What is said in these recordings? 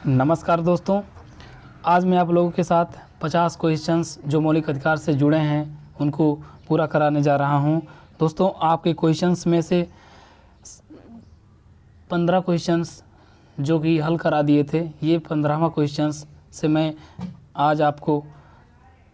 नमस्कार दोस्तों, आज मैं आप लोगों के साथ 50 क्वेश्चंस जो मौलिक अधिकार से जुड़े हैं उनको पूरा कराने जा रहा हूं। दोस्तों, आपके क्वेश्चंस में से 15 क्वेश्चंस जो कि हल करा दिए थे, ये 15वां क्वेश्चंस से मैं आज आपको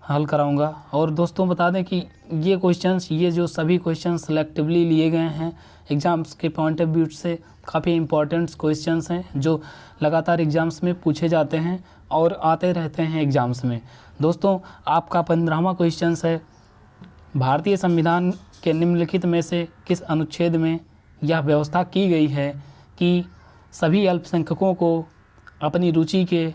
हल कराऊंगा। और दोस्तों बता दें कि ये जो सभी क्वेश्चंस सेलेक्टिवली लिए गए हैं, एग्ज़ाम्स के पॉइंट ऑफ व्यू से काफ़ी इंपॉर्टेंट क्वेश्चंस हैं जो लगातार एग्ज़ाम्स में पूछे जाते हैं और आते रहते हैं एग्ज़ाम्स में। दोस्तों, आपका 15वां क्वेश्चंस है, भारतीय संविधान के निम्नलिखित में से किस अनुच्छेद में यह व्यवस्था की गई है कि सभी अल्पसंख्यकों को अपनी रुचि के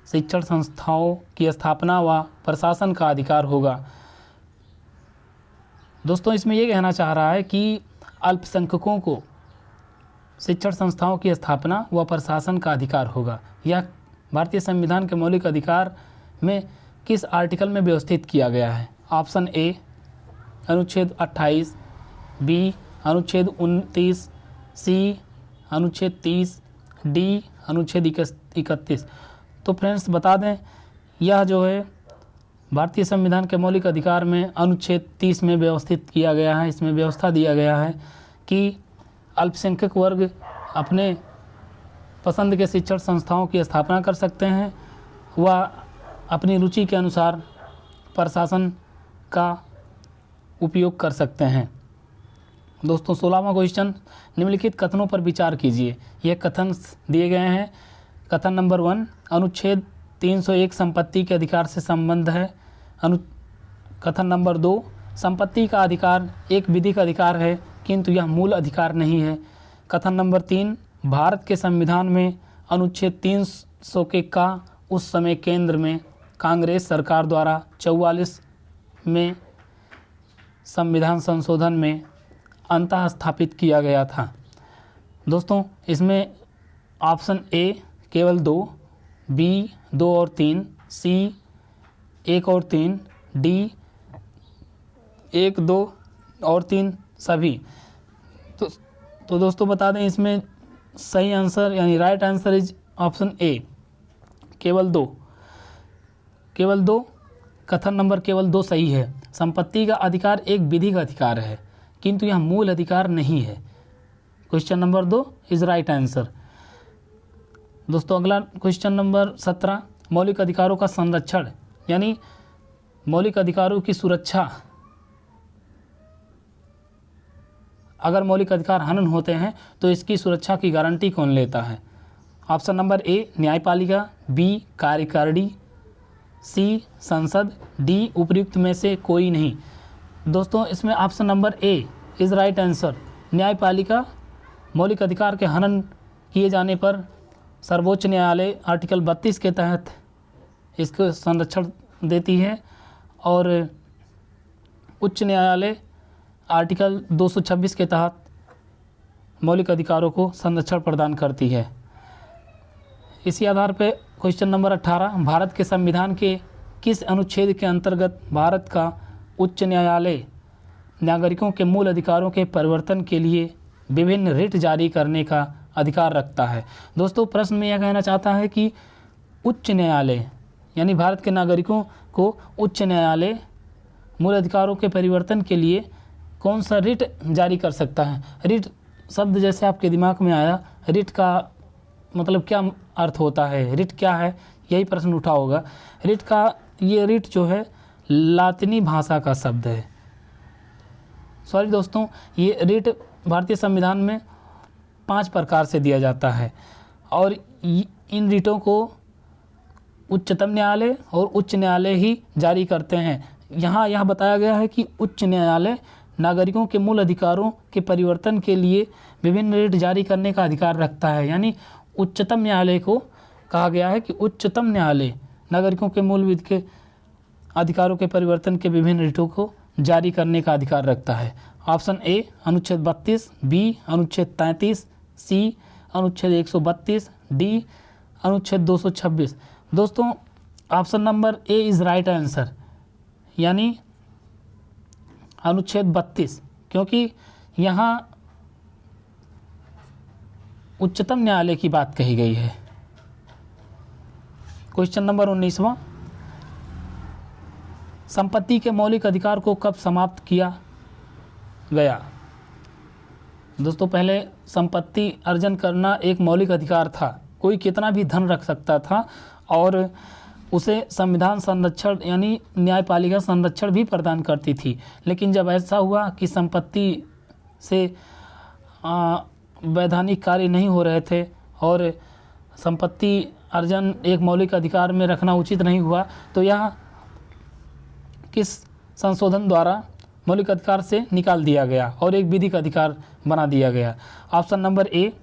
शिक्षण संस्थाओं की स्थापना व प्रशासन का अधिकार होगा। दोस्तों, इसमें ये कहना चाह रहा है कि अल्पसंख्यकों को शिक्षण संस्थाओं की स्थापना व प्रशासन का अधिकार होगा। यह भारतीय संविधान के मौलिक अधिकार में किस आर्टिकल में व्यवस्थित किया गया है? ऑप्शन ए अनुच्छेद 28, बी अनुच्छेद 29, सी अनुच्छेद 30, डी अनुच्छेद 31। तो फ्रेंड्स बता दें, यह जो है भारतीय संविधान के मौलिक अधिकार में अनुच्छेद 30 में व्यवस्थित किया गया है। इसमें व्यवस्था दिया गया है कि अल्पसंख्यक वर्ग अपने पसंद के शिक्षण संस्थाओं की स्थापना कर सकते हैं व अपनी रुचि के अनुसार प्रशासन का उपयोग कर सकते हैं। दोस्तों, 16वां क्वेश्चन, निम्नलिखित कथनों पर विचार कीजिए। ये कथन दिए गए हैं। कथन नंबर 1, अनुच्छेद 301 संपत्ति के अधिकार से संबंध है। कथन नंबर 2, संपत्ति का अधिकार एक विधिक अधिकार है किंतु यह मूल अधिकार नहीं है। कथन नंबर 3, भारत के संविधान में अनुच्छेद 300 के का उस समय केंद्र में कांग्रेस सरकार द्वारा 44 में संविधान संशोधन में अंतः स्थापित किया गया था। दोस्तों, इसमें ऑप्शन ए केवल 2, बी 2 और 3, सी 1 और 3, डी 1, 2 और 3 सभी। तो दोस्तों बता दें, इसमें सही आंसर यानी right answer is option A केवल 2। कथन नंबर केवल 2 सही है। संपत्ति का अधिकार एक विधिक अधिकार है किंतु यह मूल अधिकार नहीं है। Question number 2 is right answer. दोस्तों, अगला क्वेश्चन नंबर 17, मौलिक अधिकारों का संरक्षण यानी मौलिक अधिकारों की सुरक्षा। अगर मौलिक अधिकार हनन होते हैं तो इसकी सुरक्षा की गारंटी कौन लेता है? ऑप्शन नंबर ए न्यायपालिका, बी कार्यकारिणी, सी संसद, डी उपर्युक्त में से कोई नहीं। दोस्तों, इसमें option number A is right answer. न्यायपालिका मौलिक अधिकार के हनन किए जाने पर सर्वोच्च न्यायालय आर्टिकल 32 के तहत इसको संरक्षण देती है और उच्च न्यायालय आर्टिकल 226 के तहत मौलिक अधिकारों को संरक्षण प्रदान करती है। इसी आधार पर क्वेश्चन नंबर 18, भारत के संविधान के किस अनुच्छेद के अंतर्गत भारत का उच्च न्यायालय नागरिकों के मूल अधिकारों के परिवर्तन के लिए विभिन्न रिट जारी करने का अधिकार रखता है? दोस्तों, प्रश्न में यह कहना चाहता है कि उच्च न्यायालय यानी भारत के नागरिकों को उच्च न्यायालय मूल अधिकारों के परिवर्तन के लिए कौन सा रिट जारी कर सकता है? रिट शब्द जैसे आपके दिमाग में आया, रिट का मतलब क्या अर्थ होता है? रिट क्या है, यही प्रश्न उठा होगा। ये रिट जो है लातिनी भाषा का शब्द है। सॉरी दोस्तों, ये रिट भारतीय संविधान में 5 प्रकार से दिया जाता है और इन रिटों को उच्चतम न्यायालय और उच्च न्यायालय ही जारी करते हैं। यहाँ यह बताया गया है कि उच्च न्यायालय नागरिकों के मूल अधिकारों के परिवर्तन के लिए विभिन्न रिट जारी करने का अधिकार रखता है। यानी उच्चतम न्यायालय को कहा गया है कि उच्चतम न्यायालय नागरिकों के मूल विधि के अधिकारों के परिवर्तन के विभिन्न रिटों को जारी करने का अधिकार रखता है। ऑप्शन ए अनुच्छेद 32, बी अनुच्छेद 33, सी अनुच्छेद 132, डी अनुच्छेद 226। दोस्तों, option number A is right answer यानी अनुच्छेद 32, क्योंकि यहाँ उच्चतम न्यायालय की बात कही गई है। क्वेश्चन नंबर 19वां, संपत्ति के मौलिक अधिकार को कब समाप्त किया गया? दोस्तों पहले संपत्ति अर्जन करना एक मौलिक अधिकार था, कोई कितना भी धन रख सकता था और उसे संविधान संरक्षण यानी न्यायपालिका संरक्षण भी प्रदान करती थी। लेकिन जब ऐसा हुआ कि संपत्ति से वैधानिक कार्य नहीं हो रहे थे और संपत्ति अर्जन एक मौलिक अधिकार में रखना उचित नहीं हुआ, तो यह किस संशोधन द्वारा मौलिक अधिकार से निकाल दिया गया और एक विधिक अधिकार बना दिया गया? ऑप्शन नंबर ए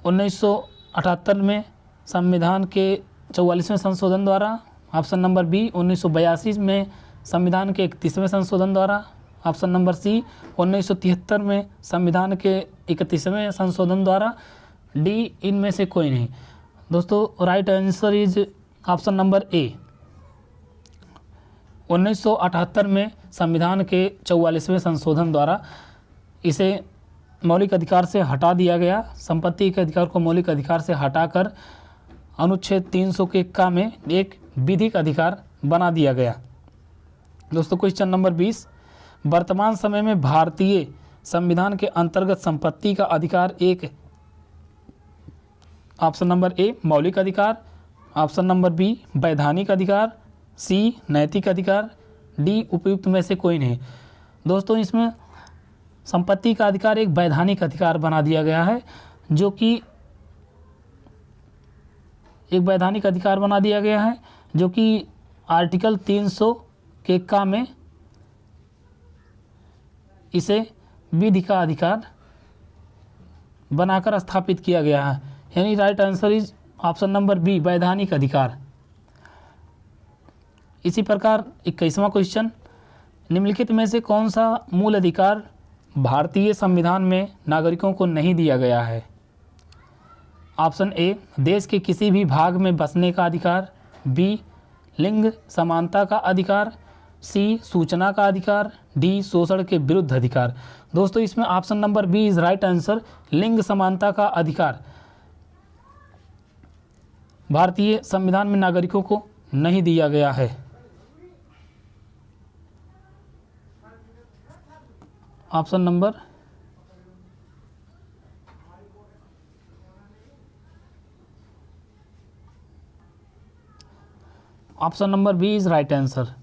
1978 में संविधान के 44वें संशोधन द्वारा, ऑप्शन नंबर बी 1982 में संविधान के 31वें संशोधन द्वारा, ऑप्शन नंबर सी 1973 में संविधान के 31वें संशोधन द्वारा, डी इनमें से कोई नहीं। दोस्तों right answer is option number A 1978 में संविधान के 44वें संशोधन द्वारा इसे मौलिक अधिकार से हटा दिया गया। संपत्ति के अधिकार को मौलिक अधिकार से हटाकर अनुच्छेद 300 के का में एक विधिक अधिकार बना दिया गया। दोस्तों क्वेश्चन नंबर 20, वर्तमान समय में भारतीय संविधान के अंतर्गत संपत्ति का अधिकार एक, ऑप्शन नंबर ए मौलिक अधिकार, ऑप्शन नंबर बी वैधानिक अधिकार, सी नैतिक अधिकार, डी उपयुक्त में से कोई नहीं। दोस्तों इसमें संपत्ति का अधिकार एक वैधानिक अधिकार बना दिया गया है, जो कि एक वैधानिक अधिकार बना दिया गया है जो कि आर्टिकल 300 के का में इसे विधि का अधिकार बनाकर स्थापित किया गया है। यानी right answer is option number B वैधानिक अधिकार। इसी प्रकार 21वां क्वेश्चन, निम्नलिखित में से कौन सा मूल अधिकार भारतीय संविधान में नागरिकों को नहीं दिया गया है? ऑप्शन ए देश के किसी भी भाग में बसने का अधिकार, बी लिंग समानता का अधिकार, सी सूचना का अधिकार, डी शोषण के विरुद्ध अधिकार। दोस्तों इसमें option number B is right answer, लिंग समानता का अधिकार भारतीय संविधान में नागरिकों को नहीं दिया गया है। Option number B is right answer.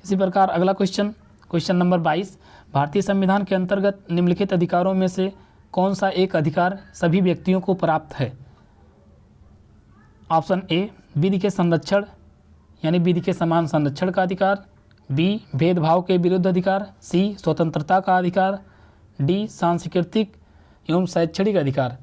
इसी प्रकार अगला क्वेश्चन, क्वेश्चन नंबर 22, भारतीय संविधान के अंतर्गत निम्नलिखित अधिकारों में से कौन सा एक अधिकार सभी व्यक्तियों को प्राप्त है? ऑप्शन ए विधि के संरक्षण यानी विधि के समान संरक्षण का अधिकार, बी भेदभाव के विरुद्ध अधिकार, सी स्वतंत्रता का अधिकार, डी सांस्कृतिक एवं शैक्षणिक अधिकार।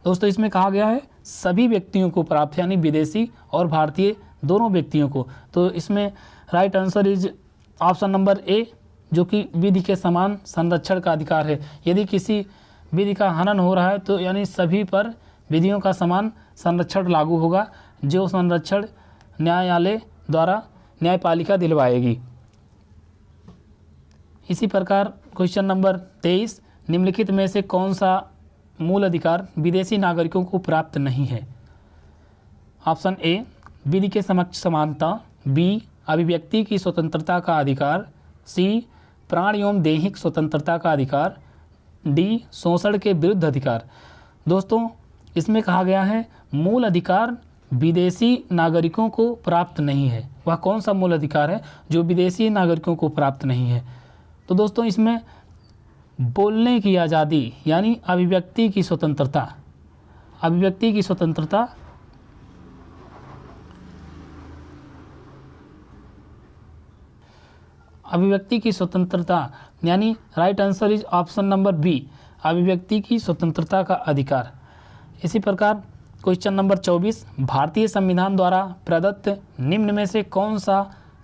दोस्तों इसमें कहा गया है सभी व्यक्तियों को प्राप्त, यानी विदेशी और भारतीय दोनों व्यक्तियों को। तो इसमें right answer is option number A, जो कि विधि के समान संरक्षण का अधिकार है। यदि किसी विधि का हनन हो रहा है तो यानी सभी पर विधियों का समान संरक्षण लागू होगा, जो संरक्षण न्यायालय द्वारा न्यायपालिका दिलवाएगी। इसी प्रकार क्वेश्चन नंबर 23, निम्नलिखित में से कौन सा मूल अधिकार विदेशी नागरिकों को प्राप्त नहीं है? ऑप्शन ए विधि के समक्ष समानता, बी अभिव्यक्ति की स्वतंत्रता का अधिकार, सी प्राण एवं दैहिक स्वतंत्रता का अधिकार, डी शोषण के विरुद्ध अधिकार। दोस्तों इसमें कहा गया है मूल अधिकार विदेशी नागरिकों को प्राप्त नहीं है। वह कौन सा मूल अधिकार है जो विदेशी नागरिकों को प्राप्त नहीं है? तो दोस्तों इसमें बोलने की आज़ादी यानी अभिव्यक्ति की स्वतंत्रता, अभिव्यक्ति की स्वतंत्रता अभिव्यक्ति की स्वतंत्रता यानी right answer is option number B अभिव्यक्ति की स्वतंत्रता का अधिकार। इसी प्रकार क्वेश्चन नंबर 24, भारतीय संविधान द्वारा प्रदत्त निम्न में से कौन सा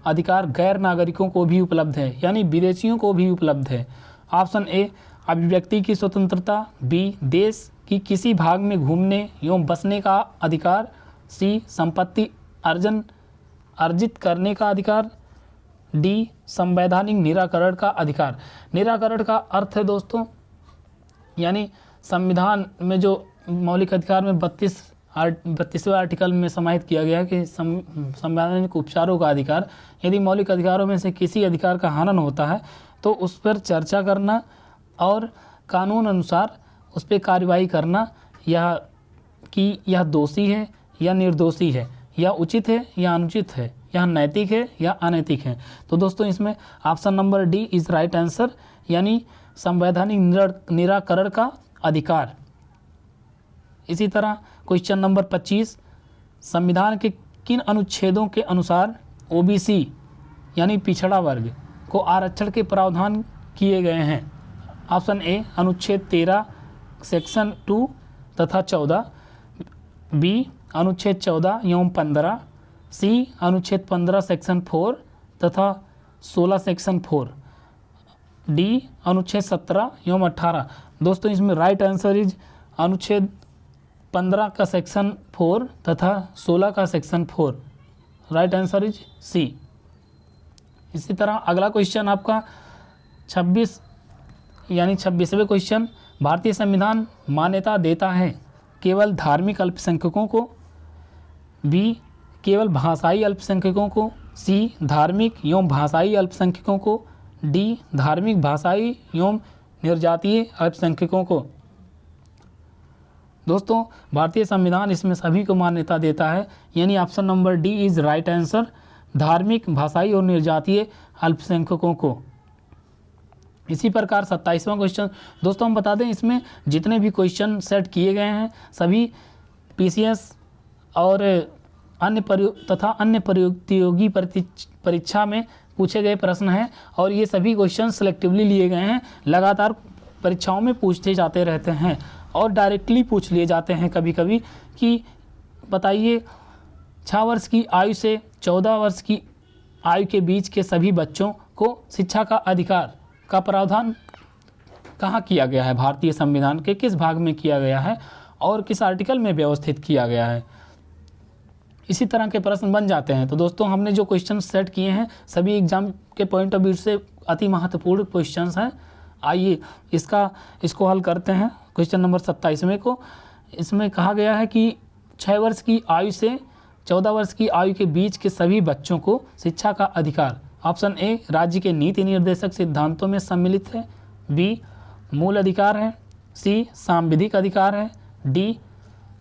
अधिकार गैर नागरिकों को भी उपलब्ध है, यानी विदेशियों को भी उपलब्ध है? ऑप्शन ए अभिव्यक्ति की स्वतंत्रता, बी देश की किसी भाग में घूमने एवं बसने का अधिकार, सी संपत्ति अर्जित करने का अधिकार, डी संवैधानिक निराकरण का अधिकार। निराकरण का अर्थ है दोस्तों यानी संविधान में जो मौलिक अधिकार में 32 32वें आर्टिकल में समाहित किया गया कि संवैधानिक उपचारों का अधिकार, यदि मौलिक अधिकारों में से किसी अधिकार का हनन होता है तो उस पर चर्चा करना और कानून अनुसार उस पर कार्रवाई करना, यह कि यह दोषी है या निर्दोषी है, यह उचित है या अनुचित है, यह नैतिक है या अनैतिक है। तो दोस्तों इसमें option number D is right answer, यानी संवैधानिक निराकरण का अधिकार। इसी तरह क्वेश्चन नंबर 25, संविधान के किन अनुच्छेदों के अनुसार ओबीसी यानी पिछड़ा वर्ग को आरक्षण के प्रावधान किए गए हैं? ऑप्शन ए अनुच्छेद 13 सेक्शन 2 तथा 14, बी अनुच्छेद 14 एवं 15, सी अनुच्छेद 15 सेक्शन 4 तथा 16 सेक्शन 4, डी अनुच्छेद 17 एवं 18। दोस्तों इसमें राइट आंसर इज अनुच्छेद 15 का सेक्शन 4 तथा 16 का section 4। Right answer is C. इसी तरह अगला क्वेश्चन आपका 26वें क्वेश्चन, भारतीय संविधान मान्यता देता है केवल धार्मिक अल्पसंख्यकों को, बी केवल भाषाई अल्पसंख्यकों को, सी धार्मिक एवं भाषाई अल्पसंख्यकों को, डी धार्मिक भाषाई एवं निर्जातीय अल्पसंख्यकों को। दोस्तों भारतीय संविधान इसमें सभी को मान्यता देता है, यानी option number D is right answer, धार्मिक भाषाई और निर्जातीय अल्पसंख्यकों को। इसी प्रकार 27वां क्वेश्चन, दोस्तों हम बता दें इसमें जितने भी क्वेश्चन सेट किए गए हैं सभी पीसीएस और अन्य प्रतियोगी परीक्षा में पूछे गए प्रश्न हैं और ये सभी क्वेश्चन सिलेक्टिवली लिए गए हैं। लगातार परीक्षाओं में पूछते जाते रहते हैं और डायरेक्टली पूछ लिए जाते हैं कभी कभी कि बताइए 6 वर्ष की आयु से 14 वर्ष की आयु के बीच के सभी बच्चों को शिक्षा का अधिकार का प्रावधान कहाँ किया गया है, भारतीय संविधान के किस भाग में किया गया है और किस आर्टिकल में व्यवस्थित किया गया है। इसी तरह के प्रश्न बन जाते हैं। तो दोस्तों हमने जो क्वेश्चन सेट किए हैं सभी एग्जाम के पॉइंट ऑफ व्यू से अति महत्वपूर्ण क्वेश्चंस हैं। आइए इसको हल करते हैं। क्वेश्चन नंबर 27वें को, इसमें कहा गया है कि 6 वर्ष की आयु से 14 वर्ष की आयु के बीच के सभी बच्चों को शिक्षा का अधिकार, ऑप्शन ए राज्य के नीति निर्देशक सिद्धांतों में सम्मिलित है, बी मूल अधिकार है, सी सांविधिक अधिकार है, डी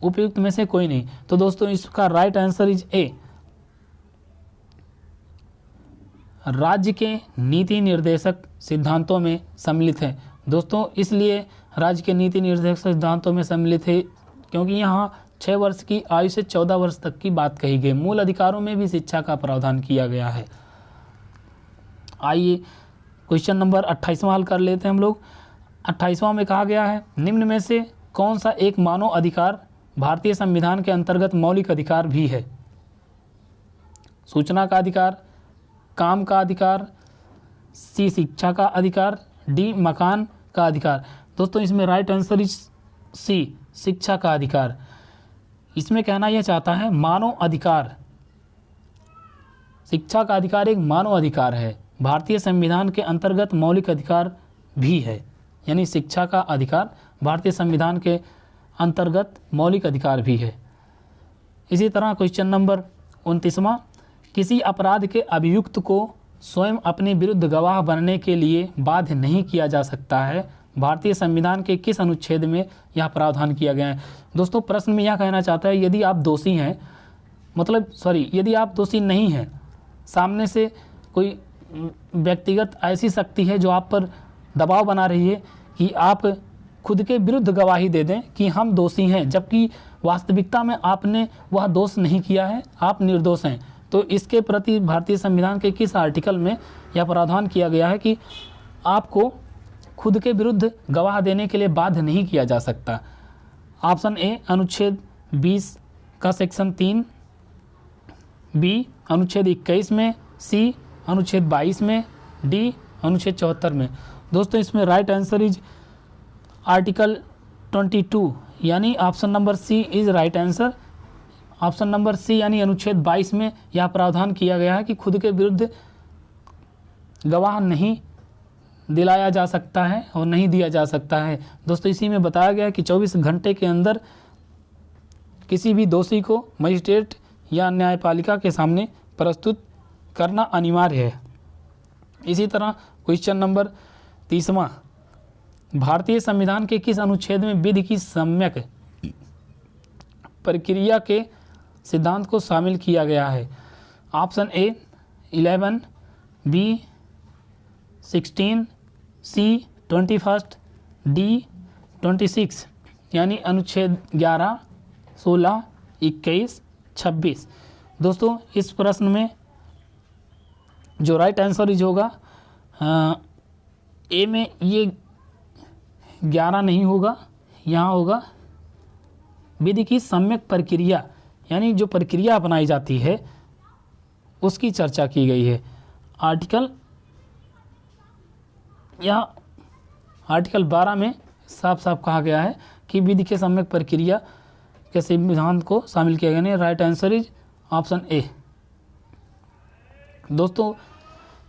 उपयुक्त में से कोई नहीं। तो दोस्तों इसका राइट आंसर इज ए, राज्य के नीति निर्देशक सिद्धांतों में सम्मिलित है। दोस्तों इसलिए राज्य के नीति निर्देशक सिद्धांतों में सम्मिलित है क्योंकि यहाँ 6 वर्ष की आयु से 14 वर्ष तक की बात कही गई। मूल अधिकारों में भी शिक्षा का प्रावधान किया गया है। आइए क्वेश्चन नंबर 28वां हल कर लेते हैं हम लोग। 28वां में कहा गया है निम्न में से कौन सा एक मानव अधिकार भारतीय संविधान के अंतर्गत मौलिक अधिकार भी है? सूचना का अधिकार, काम का अधिकार, सी शिक्षा का अधिकार, डी मकान का अधिकार। दोस्तों इसमें राइट आंसर इज सी शिक्षा का अधिकार। इसमें कहना यह चाहता है मानव अधिकार, शिक्षा का अधिकार एक मानव अधिकार है, भारतीय संविधान के अंतर्गत मौलिक अधिकार भी है, यानी शिक्षा का अधिकार भारतीय संविधान के अंतर्गत मौलिक अधिकार भी है। इसी तरह क्वेश्चन नंबर 29वां, किसी अपराध के अभियुक्त को स्वयं अपने विरुद्ध गवाह बनने के लिए बाध्य नहीं किया जा सकता है, भारतीय संविधान के किस अनुच्छेद में यह प्रावधान किया गया है? दोस्तों प्रश्न में यह कहना चाहता है यदि आप दोषी हैं, यदि आप दोषी नहीं हैं, सामने से कोई व्यक्तिगत ऐसी शक्ति है जो आप पर दबाव बना रही है कि आप खुद के विरुद्ध गवाही दे दें कि हम दोषी हैं, जबकि वास्तविकता में आपने वह दोष नहीं किया है, आप निर्दोष हैं, तो इसके प्रति भारतीय संविधान के किस आर्टिकल में यह प्रावधान किया गया है कि आपको खुद के विरुद्ध गवाह देने के लिए बाध्य नहीं किया जा सकता? ऑप्शन ए अनुच्छेद 20 का सेक्शन 3, बी अनुच्छेद 21 में, सी अनुच्छेद 22 में, डी अनुच्छेद 74 में। दोस्तों इसमें राइट आंसर इज आर्टिकल 22, यानी option number C is right answer. Option number C यानी अनुच्छेद 22 में यह प्रावधान किया गया है कि खुद के विरुद्ध गवाह नहीं दिलाया जा सकता है और नहीं दिया जा सकता है। दोस्तों इसी में बताया गया है कि 24 घंटे के अंदर किसी भी दोषी को मजिस्ट्रेट या न्यायपालिका के सामने प्रस्तुत करना अनिवार्य है। इसी तरह क्वेश्चन नंबर 30वां, भारतीय संविधान के किस अनुच्छेद में विधि की सम्यक प्रक्रिया के सिद्धांत को शामिल किया गया है? Option A 11, B 16, C 21, D 26, यानी अनुच्छेद 11, 16, 21, 26। दोस्तों इस प्रश्न में जो राइट आंसर इज होगा ए में ये 11 नहीं होगा, यहाँ होगा विधि की सम्यक प्रक्रिया, यानी जो प्रक्रिया अपनाई जाती है उसकी चर्चा की गई है। आर्टिकल 12 में साफ साफ कहा गया है कि विधि के सम्यक प्रक्रिया के सिद्धांत को शामिल किया गया है। Right answer is option A. दोस्तों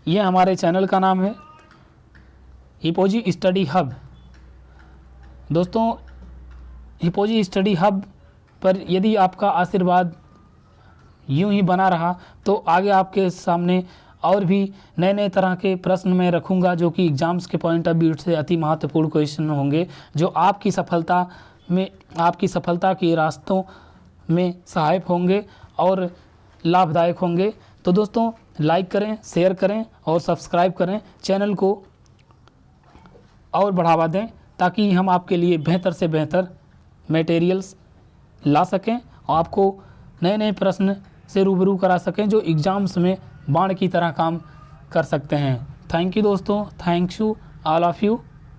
ये हमारे चैनल का नाम है हिपोजी स्टडी हब। दोस्तों हिपोजी स्टडी हब पर यदि आपका आशीर्वाद यूं ही बना रहा तो आगे आपके सामने और भी नए नए तरह के प्रश्न मैं रखूंगा जो कि एग्ज़ाम्स के पॉइंट ऑफ व्यू से अति महत्वपूर्ण क्वेश्चन होंगे, जो आपकी सफलता के रास्तों में सहायक होंगे और लाभदायक होंगे। तो दोस्तों लाइक करें, शेयर करें और सब्सक्राइब करें, चैनल को और बढ़ावा दें ताकि हम आपके लिए बेहतर से बेहतर मटेरियल्स ला सकें और आपको नए नए प्रश्न से रूबरू करा सकें जो एग्ज़ाम्स में बाण की तरह काम कर सकते हैं। थैंक यू दोस्तों, thank you all of you.